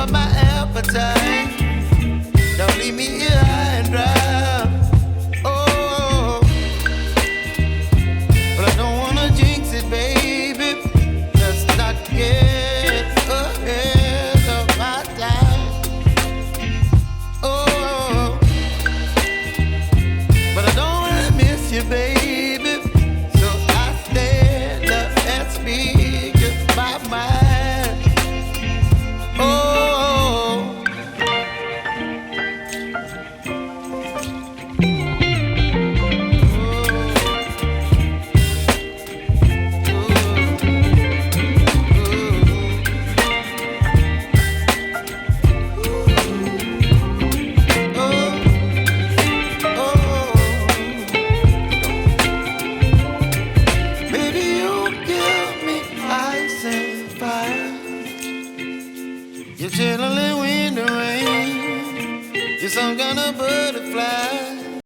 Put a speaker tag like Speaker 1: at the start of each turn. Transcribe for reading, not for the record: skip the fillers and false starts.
Speaker 1: up my appetite. Don't leave me here high and dry. Oh, but I don't wanna jinx it, baby. Let's not get ahead of my time. Oh, but I don't wanna miss you, baby. So I stand up and speak my mind. Oh. You're chilling in the rain. You're some kind of bird.